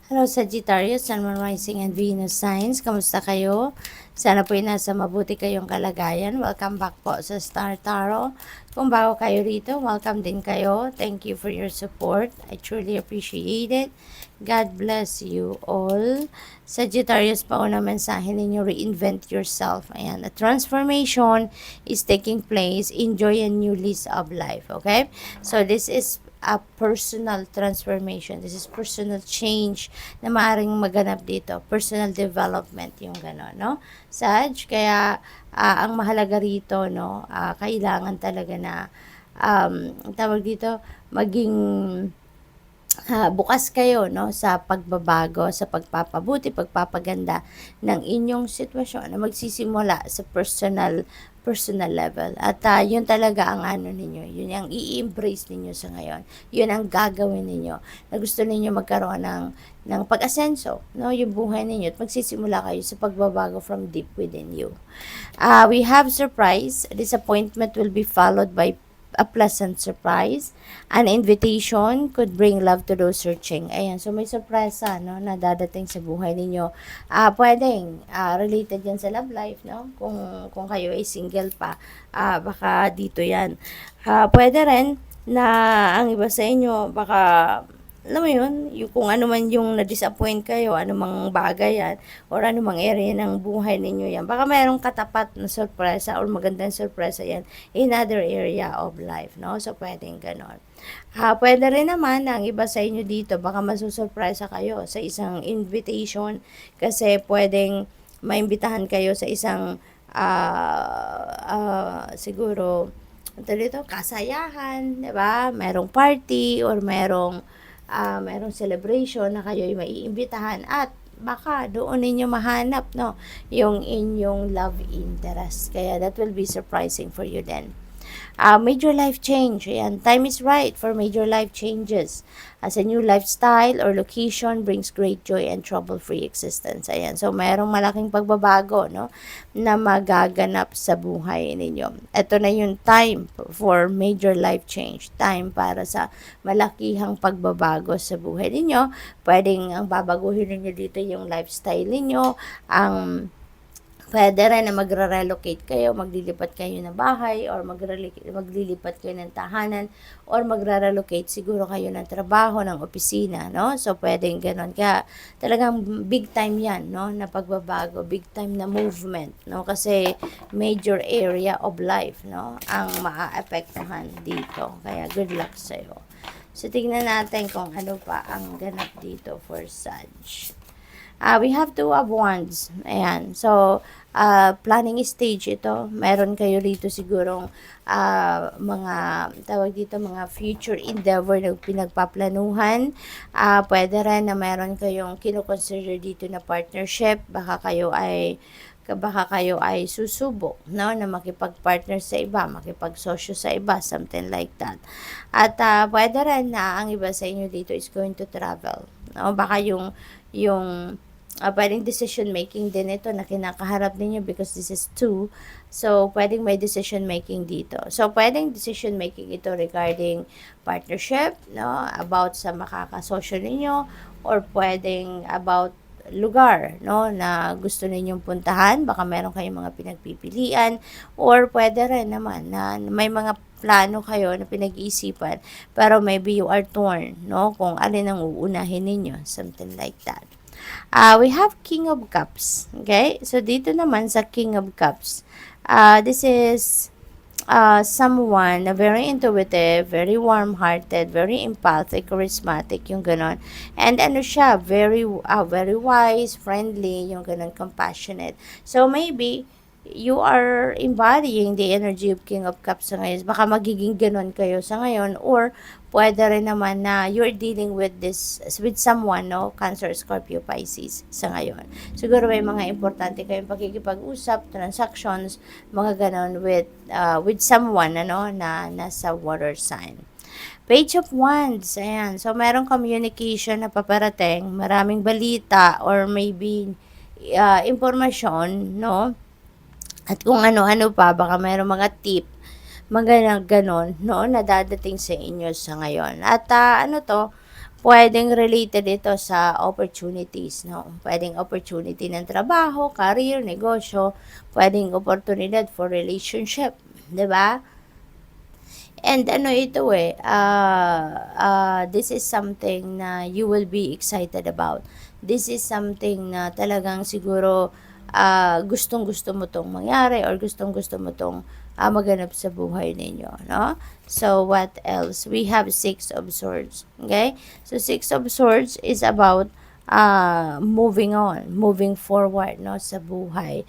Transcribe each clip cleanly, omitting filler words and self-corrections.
Hello Sagittarius, Sun, Moon, Rising, and Venus signs. Kamusta kayo? Sana po nasa mabuti kayong kalagayan. Welcome back po sa Star Tarot. Kung bago kayo rito, welcome din kayo. Thank you for your support. I truly appreciate it. God bless you all. Sagittarius, pauna mensahe ninyo, reinvent yourself. Ayan, a transformation is taking place. Enjoy a new lease of life. Okay? So this is a personal transformation. This is personal change na maaaring maganap dito. Personal development yung gano'n, no? Sag, kaya ang mahalaga rito, no, kailangan talaga na, tawag dito, maging bukas kayo, no, sa pagbabago, sa pagpapabuti, pagpapaganda ng inyong sitwasyon na magsisimula sa personal level. At yun talaga ang ano ninyo, yun ang i-embrace ninyo sa ngayon. Yun ang gagawin ninyo na gusto ninyo magkaroon ng pag-asenso, no, yung buhay ninyo at magsisimula kayo sa pagbabago from deep within you. We have surprise. Disappointment will be followed by a pleasant surprise. An invitation could bring love to those searching. Ayan, so may sorpresa, no, na dadating sa buhay ninyo. Pwedeng related yan sa love life, no? Kung kayo ay single pa, baka dito yan. Pwede rin na ang iba sa inyo, baka alam mo yun, yung kung ano man yung na-disappoint kayo, ano mang bagay yan, or ano mang area ng buhay ninyo yan, baka mayroong katapat na sorpresa or magandang sorpresa yan in other area of life, no? So, pwedeng ganon. Pwede rin naman na ang iba sa inyo dito, baka masusurpresa kayo sa isang invitation kasi pwedeng maimbitahan kayo sa isang siguro dito, kasayahan, di ba? Merong party or merong celebration na kayo ay maiimbitahan at baka doon ninyo mahanap, no, yung inyong love interest. Kaya that will be surprising for you then. Major life change. Ayan, time is right for major life changes. As a new lifestyle or location brings great joy and trouble-free existence. Ayan, so mayroong malaking pagbabago, no, na magaganap sa buhay ninyo. Ito na yung time for major life change. Time para sa malakihang pagbabago sa buhay ninyo. Pwedeng ang babaguhin ninyo dito yung lifestyle ninyo, ang pwede rin na magre-relocate kayo, maglilipat kayo ng bahay, or maglilipat kayo ng tahanan, or magre-relocate siguro kayo ng trabaho, ng opisina, no? So, pwedeng ganon. Kaya, talagang big time yan, no? Na pagbabago, big time na movement, no? Kasi, major area of life, no? Ang maaapektuhan dito. Kaya, good luck sa'yo. So, tignan natin kung ano pa ang ganap dito for Sag. We have two of wands. Ayan. So, planning stage ito. Meron kayo rito sigurong mga, tawag dito, mga future endeavor na pinagpaplanuhan. Pwede rin na meron kayong kinoconsider dito na partnership. Baka kayo ay susubok, no, na makipag-partner sa iba, makipagsosyo sa iba, something like that. At pwede rin na ang iba sa inyo dito is going to travel, no? Baka yung pwedeng decision making din ito na kinakaharap ninyo because this is 2. So, pwedeng may decision making dito. So, pwedeng decision making ito regarding partnership, no, about sa makakasosyo ninyo, or pwedeng about lugar, no, na gusto ninyong puntahan. Baka meron kayong mga pinagpipilian, or pwede rin naman na may mga plano kayo na pinag-iisipan, pero maybe you are torn, no, kung alin ang uunahin ninyo, something like that. We have King of Cups. Okay? So, dito naman sa King of Cups, this is someone na very intuitive, very warm-hearted, very empathic, charismatic, yung ganon. And ano siya, very wise, friendly, yung ganon, compassionate. So, maybe, you are embodying the energy of King of Cups sa ngayon. Baka magiging ganon kayo sa ngayon, or pwede rin naman na you're dealing with someone, no, Cancer, Scorpio, Pisces sa ngayon. Siguro may mga importante kayong pakikipag-usap, transactions, mga ganon with someone, ano, na nasa water sign. Page of Wands, ayan. So, merong communication na paparating, maraming balita, or maybe impormasyon, no? At kung ano-ano pa, baka mayroong mga tip, mga ganon, no, na dadating sa inyo sa ngayon. At ano to, Puwedeng related ito sa opportunities, no? Puwedeng opportunity ng trabaho, career, negosyo, puwedeng oportunidad for relationship, 'di ba? And ano ito this is something na you will be excited about. This is something na talagang siguro gustong-gusto mo 'tong mangyari or gustong-gusto mo 'tong maganap sa buhay ninyo, no? So, what else? We have Six of Swords, okay? So, Six of Swords is about moving on, moving forward, no, sa buhay.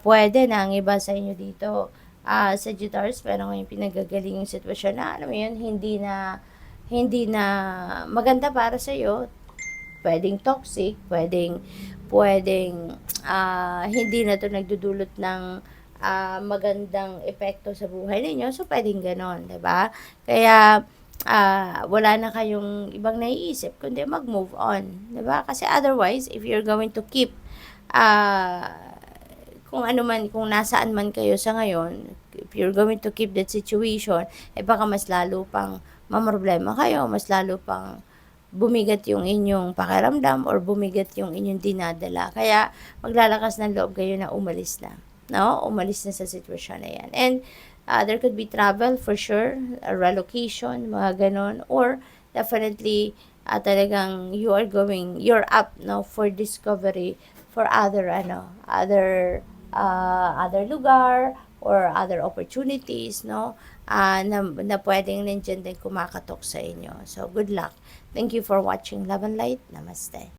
Pwede na ang iba sa inyo dito Sagittarius, pero ngayon pinagagaling yung sitwasyon na, alam mo yun, hindi na maganda para sa iyo. Pwedeng toxic, pwedeng hindi na to nagdudulot ng magandang epekto sa buhay ninyo. So, pwedeng ganon, 'di ba? Kaya, wala na kayong ibang naiisip kundi mag-move on, 'di ba? Kasi otherwise, if you're going to keep ah kung ano man, kung nasaan man kayo sa ngayon, if you're going to keep that situation, baka mas lalo pang mamroblema kayo, mas lalo pang bumigat yung inyong pakiramdam or bumigat yung inyong dinadala. Kaya maglalakas ng loob kayo na umalis na. No? Umalis na sa sitwasyon na yan. And there could be travel for sure, a relocation, mga ganon. Or definitely talagang you're up no for discovery for other lugar or other opportunities, no? Na pwedeng nandiyan din kumakatok sa inyo. So, good luck. Thank you for watching Love and Light. Namaste.